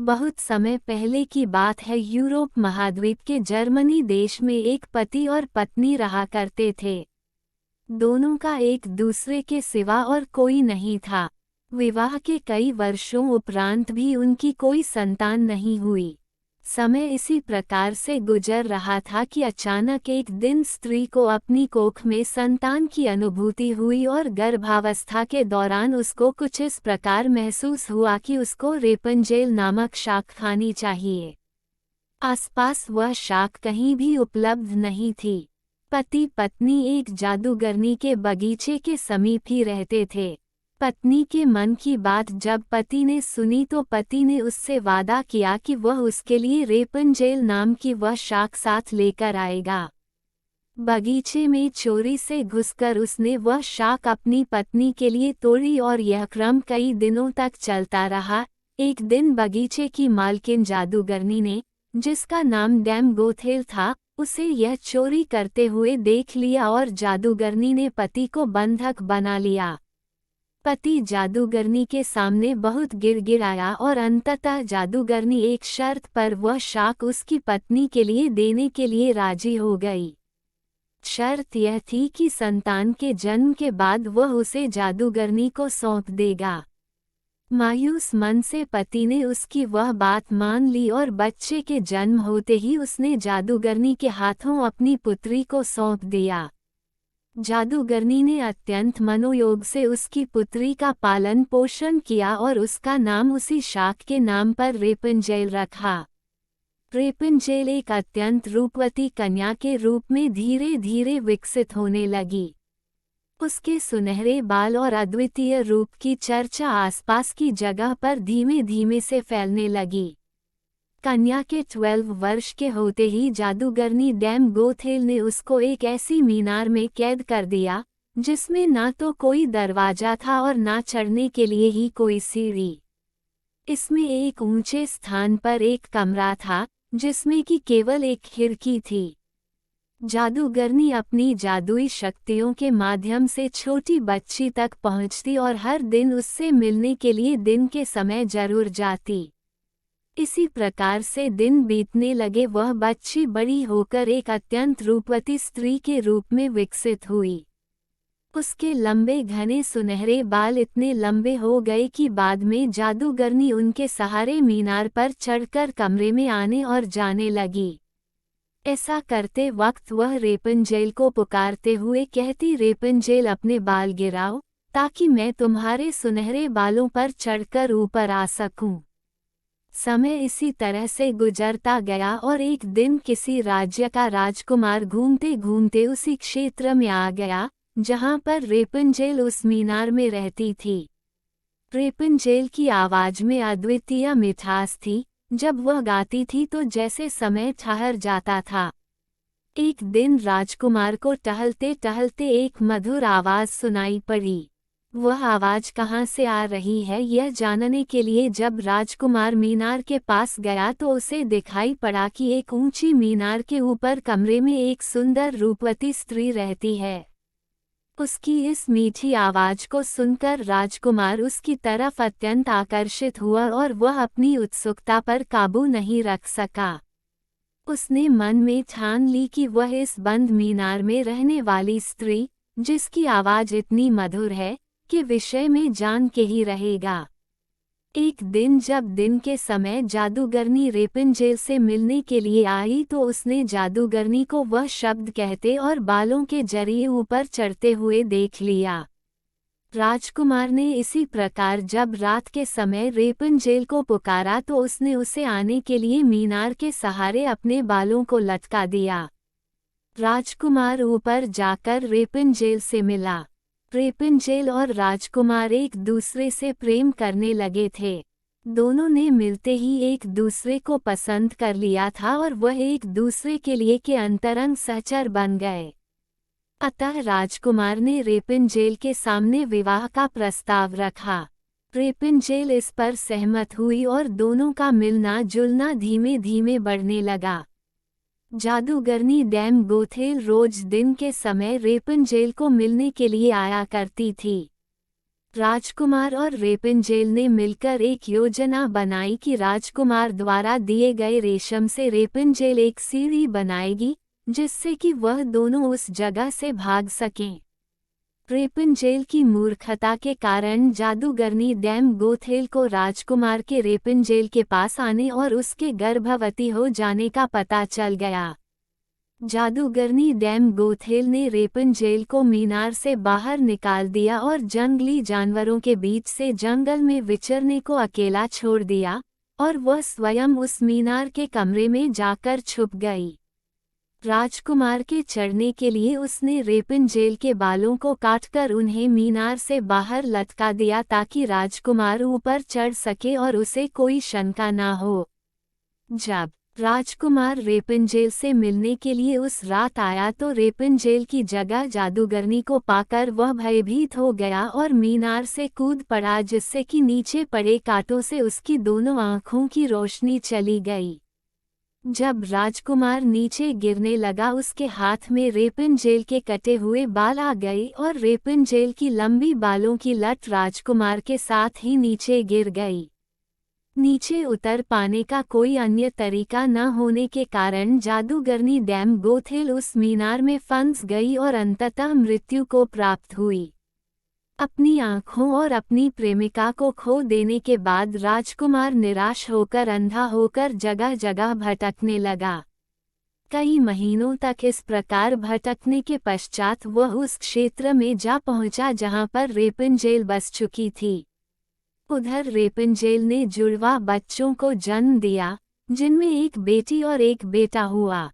बहुत समय पहले की बात है। यूरोप महाद्वीप के जर्मनी देश में एक पति और पत्नी रहा करते थे। दोनों का एक दूसरे के सिवा और कोई नहीं था। विवाह के कई वर्षों उपरांत भी उनकी कोई संतान नहीं हुई। समय इसी प्रकार से गुजर रहा था कि अचानक एक दिन स्त्री को अपनी कोख में संतान की अनुभूति हुई और गर्भावस्था के दौरान उसको कुछ इस प्रकार महसूस हुआ कि उसको रेपंजेल नामक शाक खानी चाहिए। आसपास वह शाक कहीं भी उपलब्ध नहीं थी। पति पत्नी एक जादूगरनी के बगीचे के समीप ही रहते थे। पत्नी के मन की बात जब पति ने सुनी तो पति ने उससे वादा किया कि वह उसके लिए रेपंजेल नाम की वह शाक साथ लेकर आएगा। बगीचे में चोरी से घुसकर उसने वह शाक अपनी पत्नी के लिए तोड़ी और यह क्रम कई दिनों तक चलता रहा। एक दिन बगीचे की मालकिन जादूगरनी ने, जिसका नाम डैम गोथेल था, उसे यह चोरी करते हुए देख लिया और जादूगरनी ने पति को बंधक बना लिया। पति जादूगरनी के सामने बहुत गिड़गिड़ाया और अंततः जादूगरनी एक शर्त पर वह शाक उसकी पत्नी के लिए देने के लिए राजी हो गई। शर्त यह थी कि संतान के जन्म के बाद वह उसे जादूगरनी को सौंप देगा। मायूस मन से पति ने उसकी वह बात मान ली और बच्चे के जन्म होते ही उसने जादूगरनी के हाथों अपनी पुत्री को सौंप दिया। जादूगरनी ने अत्यंत मनोयोग से उसकी पुत्री का पालन पोषण किया और उसका नाम उसी शाक के नाम पर रेपंजेल रखा। रेपंजेल एक अत्यंत रूपवती कन्या के रूप में धीरे धीरे विकसित होने लगी। उसके सुनहरे बाल और अद्वितीय रूप की चर्चा आसपास की जगह पर धीमे धीमे से फैलने लगी। कन्या के 12 वर्ष के होते ही जादूगरनी डैम गोथेल ने उसको एक ऐसी मीनार में कैद कर दिया, जिसमें ना तो कोई दरवाजा था और ना चढ़ने के लिए ही कोई सीढ़ी। इसमें एक ऊंचे स्थान पर एक कमरा था, जिसमें कि केवल एक खिड़की थी। जादूगरनी अपनी जादुई शक्तियों के माध्यम से छोटी बच्ची तक पहुंचती और हर दिन उससे मिलने के लिए दिन के समय जरूर जाती। इसी प्रकार से दिन बीतने लगे। वह बच्ची बड़ी होकर एक अत्यंत रूपवती स्त्री के रूप में विकसित हुई। उसके लंबे घने सुनहरे बाल इतने लंबे हो गए कि बाद में जादूगरनी उनके सहारे मीनार पर चढ़कर कमरे में आने और जाने लगी। ऐसा करते वक्त वह रेपंजेल को पुकारते हुए कहती, रेपंजेल अपने बाल गिराओ, ताकि मैं तुम्हारे सुनहरे बालों पर चढ़कर ऊपर आ सकूं। समय इसी तरह से गुजरता गया और एक दिन किसी राज्य का राजकुमार घूमते घूमते उसी क्षेत्र में आ गया, जहां पर रेपंजेल उस मीनार में रहती थी। रेपंजेल की आवाज में अद्वितीय मिठास थी। जब वह गाती थी तो जैसे समय ठहर जाता था। एक दिन राजकुमार को टहलते टहलते एक मधुर आवाज सुनाई पड़ी। वह आवाज कहाँ से आ रही है यह जानने के लिए जब राजकुमार मीनार के पास गया तो उसे दिखाई पड़ा कि एक ऊंची मीनार के ऊपर कमरे में एक सुंदर रूपवती स्त्री रहती है। उसकी इस मीठी आवाज को सुनकर राजकुमार उसकी तरफ अत्यंत आकर्षित हुआ और वह अपनी उत्सुकता पर काबू नहीं रख सका। उसने मन में ठान ली कि वह इस बंद मीनार में रहने वाली स्त्री, जिसकी आवाज इतनी मधुर है, के विषय में जान के ही रहेगा। एक दिन जब दिन के समय जादूगरनी रेपंजेल से मिलने के लिए आई तो उसने जादूगरनी को वह शब्द कहते और बालों के जरिए ऊपर चढ़ते हुए देख लिया। राजकुमार ने इसी प्रकार जब रात के समय रेपंजेल को पुकारा तो उसने उसे आने के लिए मीनार के सहारे अपने बालों को लटका दिया। राजकुमार ऊपर जाकर रेपंजेल से मिला। रेपंजेल और राजकुमार एक दूसरे से प्रेम करने लगे थे। दोनों ने मिलते ही एक दूसरे को पसंद कर लिया था और वह एक दूसरे के लिए के अंतरंग सहचर बन गए। अतः राजकुमार ने रेपंजेल के सामने विवाह का प्रस्ताव रखा। रेपंजेल इस पर सहमत हुई और दोनों का मिलना जुलना धीमे धीमे बढ़ने लगा। जादूगरनी डैम गोथेल रोज दिन के समय रेपंजेल को मिलने के लिए आया करती थी। राजकुमार और रेपेंजेल ने मिलकर एक योजना बनाई कि राजकुमार द्वारा दिए गए रेशम से रेपेंजेल एक सीढ़ी बनाएगी, जिससे कि वह दोनों उस जगह से भाग सकें। रेपेंजेल की मूर्खता के कारण जादूगरनी डैम गोथेल को राजकुमार के रेपेंजेल के पास आने और उसके गर्भवती हो जाने का पता चल गया। जादूगरनी डैम गोथेल ने रेपेंजेल को मीनार से बाहर निकाल दिया और जंगली जानवरों के बीच से जंगल में विचरने को अकेला छोड़ दिया, और वह स्वयं उस मीनार के कमरे में जाकर छुप गई। राजकुमार के चढ़ने के लिए उसने रेपेंजेल के बालों को काटकर उन्हें मीनार से बाहर लटका दिया ताकि राजकुमार ऊपर चढ़ सके और उसे कोई शंका ना हो। जब राजकुमार रेपेंजेल से मिलने के लिए उस रात आया तो रेपेंजेल की जगह जादूगरनी को पाकर वह भयभीत हो गया और मीनार से कूद पड़ा, जिससे कि नीचे पड़े कांटों से उसकी दोनों आंखों की रोशनी चली गई। जब राजकुमार नीचे गिरने लगा उसके हाथ में रेपेंजेल के कटे हुए बाल आ गए और रेपेंजेल की लंबी बालों की लट राजकुमार के साथ ही नीचे गिर गई। नीचे उतर पाने का कोई अन्य तरीका न होने के कारण जादूगरनी डैम गोथेल उस मीनार में फंस गई और अंततः मृत्यु को प्राप्त हुई। अपनी आँखों और अपनी प्रेमिका को खो देने के बाद राजकुमार निराश होकर अंधा होकर जगह जगह भटकने लगा। कई महीनों तक इस प्रकार भटकने के पश्चात वह उस क्षेत्र में जा पहुंचा जहां पर रेपेंजेल बस चुकी थी। उधर रेपेंजेल ने जुड़वा बच्चों को जन्म दिया, जिनमें एक बेटी और एक बेटा हुआ।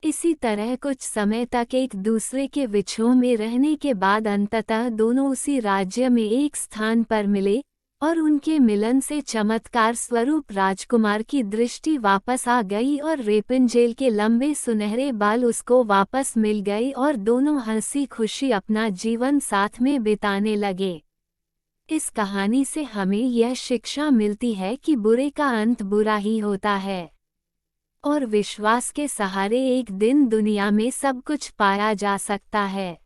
इसी तरह कुछ समय तक एक दूसरे के विछोह में रहने के बाद अंततः दोनों उसी राज्य में एक स्थान पर मिले, और उनके मिलन से चमत्कार स्वरूप राजकुमार की दृष्टि वापस आ गई और रेपेंजेल के लंबे सुनहरे बाल उसको वापस मिल गए और दोनों हंसी खुशी अपना जीवन साथ में बिताने लगे। इस कहानी से हमें यह शिक्षा मिलती है कि बुरे का अंत बुरा ही होता है, और विश्वास के सहारे एक दिन दुनिया में सब कुछ पाया जा सकता है।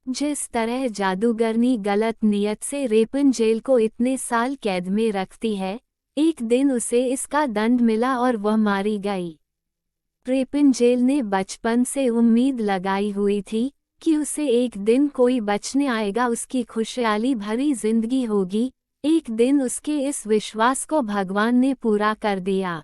जिस तरह जादूगरनी गलत नियत से रेपेंजेल को इतने साल कैद में रखती है, एक दिन उसे इसका दंड मिला और वह मारी गई। रेपेंजेल ने बचपन से उम्मीद लगाई हुई थी कि उसे एक दिन कोई बचने आएगा, उसकी खुशहाली भरी जिंदगी होगी। एक दिन उसके इस विश्वास को भगवान ने पूरा कर दिया।